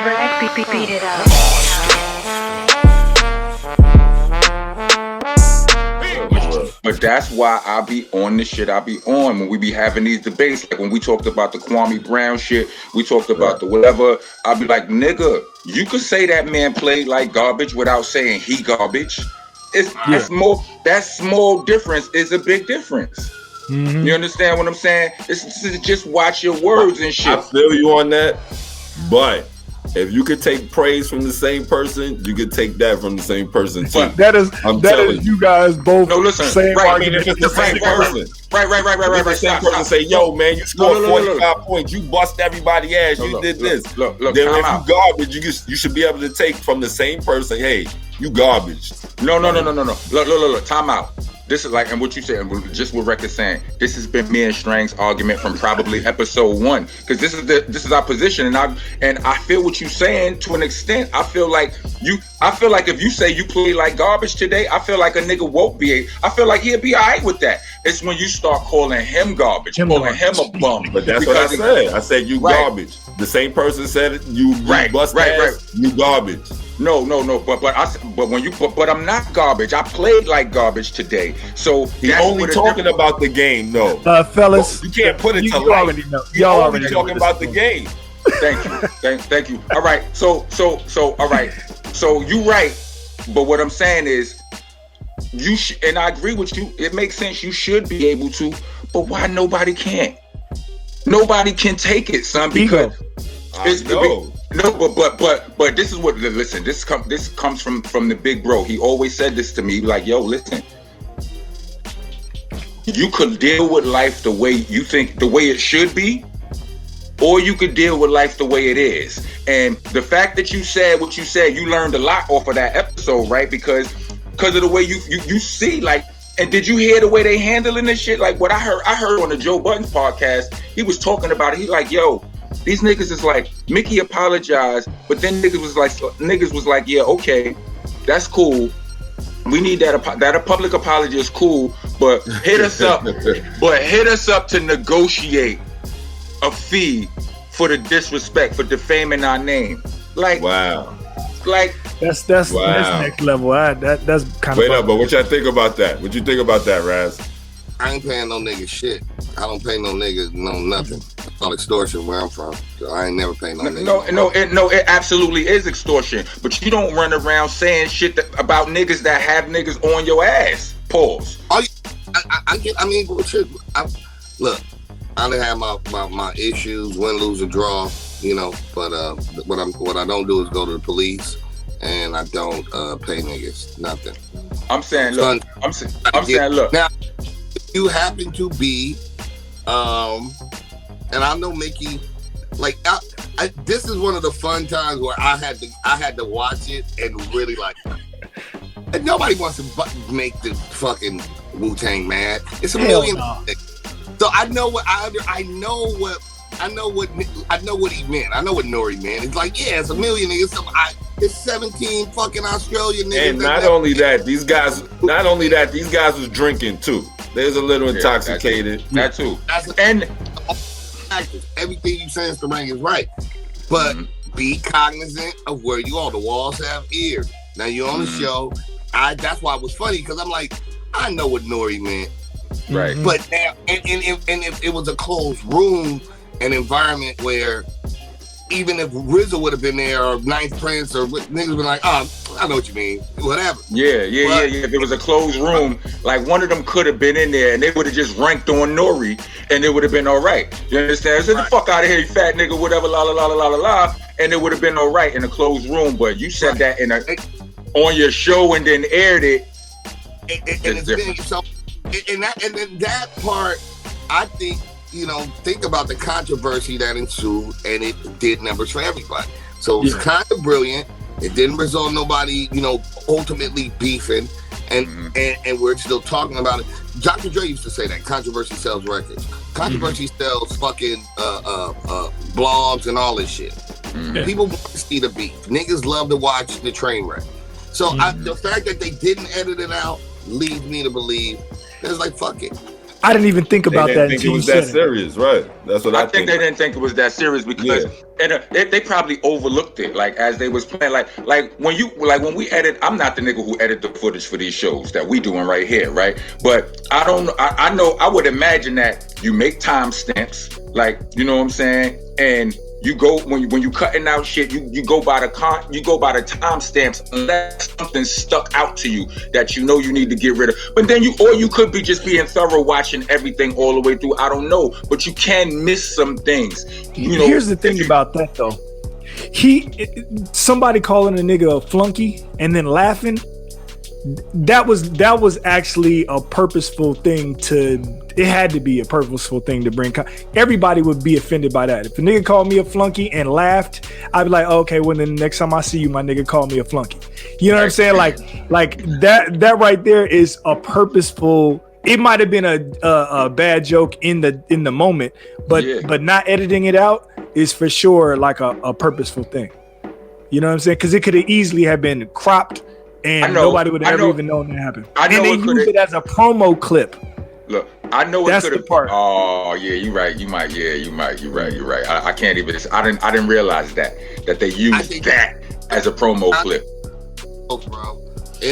Rek, beat it up. But that's why I be on the shit I be on when we be having these debates. Like when we talked about the Kwame Brown shit, we talked about the whatever. I be like, nigga, you could say that man played like garbage without saying he garbage. It's more. That small difference is a big difference. Mm-hmm. You understand what I'm saying? This is just watch your words and shit. I feel you on that, but if you could take praise from the same person, you could take that from the same person too. But that is you guys both. No, listen. Same right, argument. I mean, if it's the same person. Right. The same person say, "Yo, man, you scored 45 points. You bust everybody ass. You did this." Look. Then if you garbage, you should be able to take from the same person. Hey, you garbage. No. Look. Time out. This is like, and what you said, and just what Rek is saying. This has been me and Strang's argument from probably episode 1, because this is our position, and I feel what you're saying to an extent. I feel like if you say you play like garbage today, I feel like a nigga won't be. I feel like he'll be alright with that. It's when you start calling him garbage, calling him a bum. But that's what I said. I said you garbage. The same person said it. You bust ass. You garbage. No. But I'm not garbage. I played like garbage today. So he's only talking about the game, though. Fellas, you can't put it to you already know. Y'all already talking about the game. Thank you. Thank you. All right. So all right. So you right. But what I'm saying is, and I agree with you. It makes sense. You should be able to. But why nobody can't? Nobody can take it, son. Because but this is what. Listen. This comes from the big bro. He always said this to me. Like, yo, listen. You could deal with life the way you think, the way it should be, or you could deal with life the way it is. And the fact that you said what you said, you learned a lot off of that episode, right? Because of the way you see, like, and did you hear the way they handling this shit? Like what I heard on the Joe Budden's podcast, he was talking about it. He like, yo, these niggas is like, Mickey apologized, but then niggas was like, yeah, okay, that's cool. We need that a public apology is cool, but hit us up to negotiate a fee for the disrespect, for defaming our name. Like, wow. Like that's next level. That's kind of. Wait up, but what y'all think about that? What you think about that, Raz? I ain't paying no nigga shit. I don't pay no niggas nothing. It's all extortion where I'm from. So I ain't never paying no niggas. No, it absolutely is extortion. But you don't run around saying shit about niggas that have niggas on your ass. Pause. Look, I done have my issues, win, lose, or draw, you know. But what I don't do is go to the police, and I don't pay niggas nothing. I'm saying, look. I'm saying, look. Now, you happen to be, and I know Mickey, like this is one of the fun times where I had to watch it and really like. And nobody wants to make the fucking Wu-Tang mad. It's a million. So I know what he meant. I know what Nori meant. It's like, yeah, it's a million niggas. It's 17 fucking Australian niggas. And not only that, these guys was drinking too. They was a little intoxicated. That too. And everything you saying, Starang, is right. But be cognizant of where you are. The walls have ears. Now you're on the show. That's why it was funny, because I'm like, I know what Nori meant. Right. But now, and if it was a closed room, an environment where even if RZA would have been there or Ninth Prince or niggas would be like, oh, I know what you mean, whatever. Yeah. If it was a closed room, like one of them could have been in there and they would have just ranked on Nori and it would have been all right. You understand? Get the fuck out of here, you fat nigga, whatever, la la la la la la, and it would have been all right in a closed room. But you said that on your show and then aired it. It's different. So, and that part, I think, you know, think about the controversy that ensued, and it did numbers for everybody. So it was kind of brilliant. It didn't result in nobody, you know, ultimately beefing, and we're still talking about it. Dr. Dre used to say that controversy sells records. Controversy sells fucking blogs and all this shit. People want to see the beef. Niggas love to watch the train wreck. So the fact that they didn't edit it out leads me to believe it's like, fuck it. I didn't even think about that. Think it was that serious, right? That's what I think. They didn't think it was that serious because they probably overlooked it. Like as they was playing, like when we edit. I'm not the nigga who edit the footage for these shows that we doing right here, right? But I know I would imagine that you make timestamps, like you know what I'm saying, and you go when you cutting out shit, you go by the timestamps unless something stuck out to you that you know you need to get rid of. But then you could be just being thorough, watching everything all the way through. I don't know, but you can miss some things. You know. Here's the thing about that though. Somebody calling a nigga a flunky and then laughing. That was actually a purposeful thing it had to be a purposeful thing to bring. Everybody would be offended by that. If a nigga called me a flunky and laughed, I'd be like, okay, well then the next time I see you, my nigga call me a flunky. You know what I'm saying? Like that right there is a purposeful. It might have been a bad joke in the moment, but not editing it out is for sure like a purposeful thing. You know what I'm saying? Because it could have easily have been cropped. And nobody would ever even know that happened. And they use it as a promo clip. Look, I know that's the part. Oh yeah, you're right. You're right. You're right. I can't even. I didn't realize that they used that as a promo clip. Oh, bro.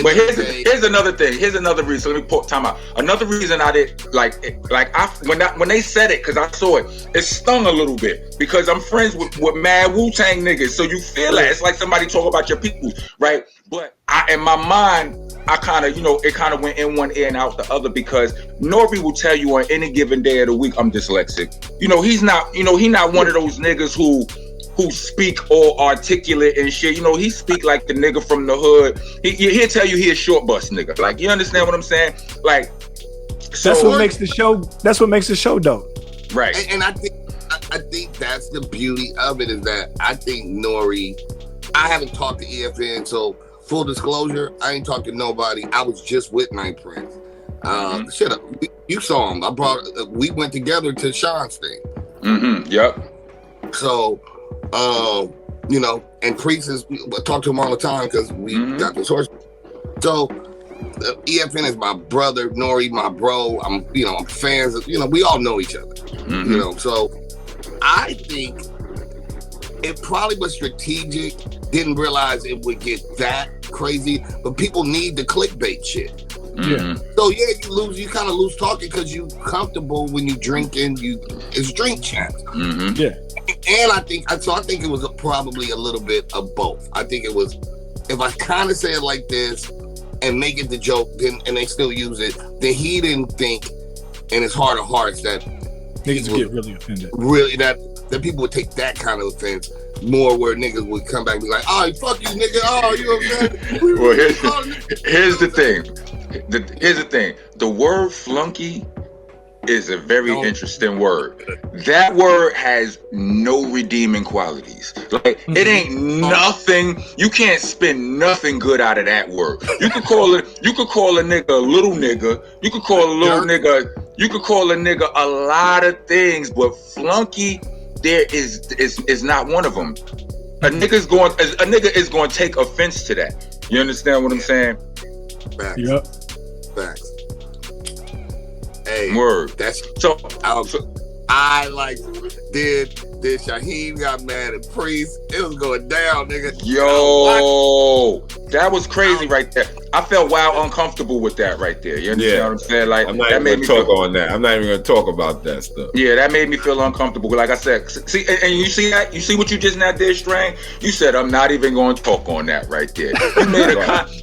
But here's another thing. Here's another reason. Let me put time out. Another reason I did when they said it, because I saw it, it stung a little bit because I'm friends with mad Wu-Tang niggas. So you feel that it's like somebody talk about your people, right? But in my mind, I kind of, it kind of went in one ear and out the other because Nori will tell you on any given day of the week, I'm dyslexic. He's not one of those niggas who speak all articulate and shit. He speak like the nigga from the hood. He'll tell you he a short bus nigga. Like, you understand what I'm saying? Like, so that's what makes the show dope. Right. And I think that's the beauty of it, is that I think Nori, I haven't talked to EFN, so full disclosure, I ain't talked to nobody. I was just with Night Prince. Shut up. You saw him. We went together to Sean's thing. Mm-hmm. Yep. So, and Priest we talk to him all the time because we got this horse. So, EFN is my brother, Nori, my bro. I'm fans of, we all know each other. So I think it probably was strategic. Didn't realize it would get that crazy, but people need the clickbait shit. Yeah. So you kind of lose talking because you comfortable when you drinking. It's drink chat. Mm-hmm. Yeah. And I think it was probably a little bit of both. I think it was, if I kind of say it like this and make it the joke, and they still use it, then he didn't think in his heart of hearts that niggas would get really offended. Really, that people would take that kind of offense more, where niggas would come back and be like, oh, fuck you, nigga. Oh, you know what I'm saying? Well, here's the thing. Here's the thing. The word flunky is a very interesting word. That word has no redeeming qualities. Like, it ain't nothing. You can't spin nothing good out of that word. You could call a nigga a little nigga. You could call a little nigga. You could call a nigga a lot of things, but flunky, there is not one of them. A nigga is going to take offense to that. You understand what I'm saying? Facts. Yep. Facts. Hey, word. That's so. I like. Did Shyheim got mad at Priest? It was going down, nigga. Yo, that was crazy right there. I felt wild uncomfortable with that right there. You understand what I'm saying? Like, I'm not even gonna talk on that. I'm not even gonna talk about that stuff. Yeah, that made me feel uncomfortable. Like I said, see, and you see that? You see what you just now did, Strang? You said I'm not even going to talk on that right there.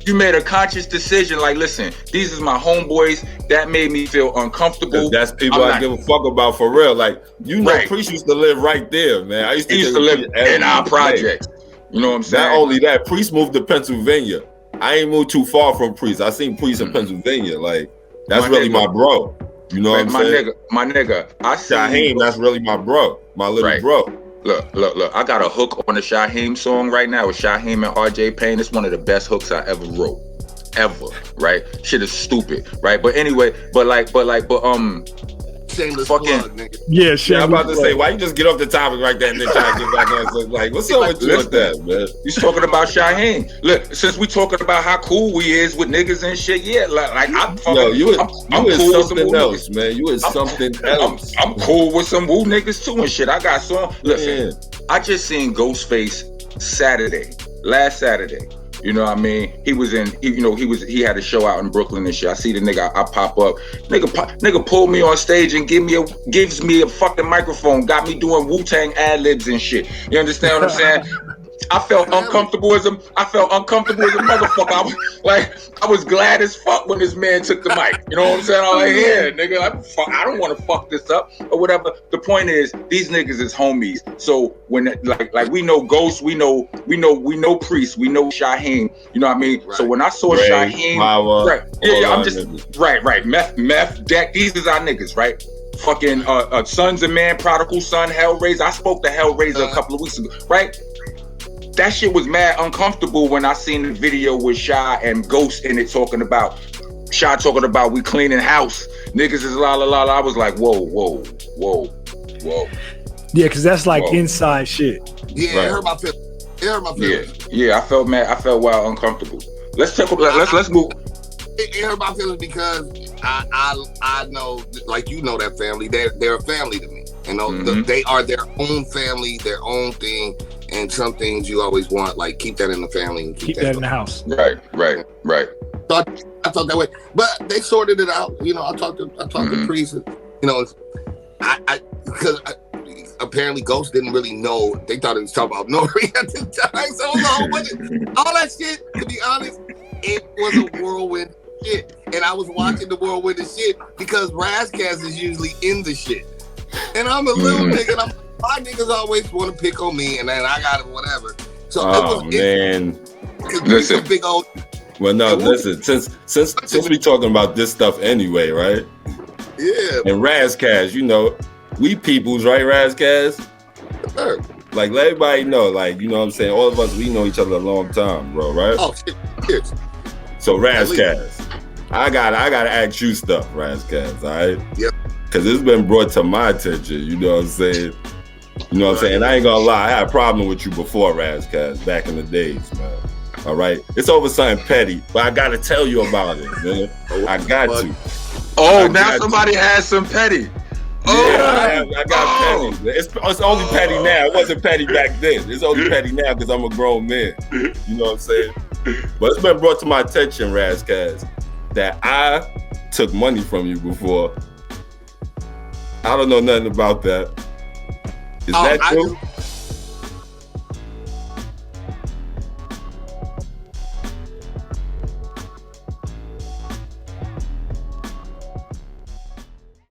You made a conscious decision. Like, listen, these is my homeboys. That made me feel uncomfortable. That's people I give a fuck about for real. Like, Priest used to live right there, man. I used to live in our projects. You know what I'm saying? Not only that, Priest moved to Pennsylvania. I ain't moved too far from Priest. I seen Priest in Pennsylvania. Like, that's my bro. You know what I'm saying? My nigga. I see Shyheim, that's really my bro. My little bro. Look. I got a hook on the Shyheim song right now with Shyheim and RJ Payne. It's one of the best hooks I ever wrote. Ever. Right? Shit is stupid. Right? But anyway, but Shameless plug, nigga. Yeah, I'm about to say, why you just get off the topic right there and then try to get back on? So, like, what's up with you with that, man? He's talking about Shyheim. Look, since we talking about how cool we is with niggas and shit, yeah, like I'm cool something else, man. You is something else. I'm cool with some woo niggas too and shit. I got some. Listen, I just seen Ghostface last Saturday. You know what I mean? He had a show out in Brooklyn and shit. I see the nigga, I pop up. Nigga pulled me on stage and gives me a fucking microphone, got me doing Wu-Tang ad-libs and shit. You understand what I'm saying? I felt uncomfortable as a motherfucker. I was glad as fuck when this man took the mic. You know what I'm saying? I'm like, yeah, nigga, I don't want to fuck this up or whatever. The point is, these niggas is homies. So when like we know Ghost, we know Priest, we know Shyheim. You know what I mean? Right. So when I saw Shyheim, right, Meth, Deck, these is our niggas, right? Fucking Sons of Man, Prodigal Son, Hellraiser. I spoke to Hellraiser a couple of weeks ago, right? That shit was mad uncomfortable when I seen the video with Shy and Ghost in it talking about we cleaning house. Niggas is la la la la. I was like, whoa. Yeah, because that's like inside shit. Yeah, right. It hurt my feelings. Yeah, I felt mad. I felt wild uncomfortable. Let's move. It hurt my feelings because I know, like, you know, that family. They're a family to me. You know, they are their own family, their own thing. And some things you always want, like, keep that in the family and keep that in the house. Right. So I thought that way, but they sorted it out. You know, I talked to Priest. You know, because apparently Ghost didn't really know. They thought it was talking about Nori at the time. So it was a whole bunch of all that shit. To be honest, it was a whirlwind shit, and I was watching the whirlwind of shit because Razzcast is usually in the shit, and I'm a little nigga. And my niggas always want to pick on me, and then I got it, whatever. So it was man. Listen, big old. Well, no, listen. Since we talking about this stuff anyway, right? Yeah. And Razzcast, you know, we peoples, right? Razzcast. Sure. Like, let everybody know, like, you know what I'm saying. All of us, we know each other a long time, bro, right? Oh shit. Cheers. So Razzcast, I gotta ask you stuff, Razzcast, all right? Yep. Because it's been brought to my attention. You know what I'm saying? You know what I'm saying? And I ain't gonna lie, I had a problem with you before Razzcast, back in the days, man. All right? It's over something petty, but I gotta tell you about it, man. I got to. Oh, now somebody has some petty. Yeah, I got petty. It's only petty now. It wasn't petty back then. It's only petty now because I'm a grown man. You know what I'm saying? But it's been brought to my attention, Razzcast, that I took money from you before. I don't know nothing about that. Is that true?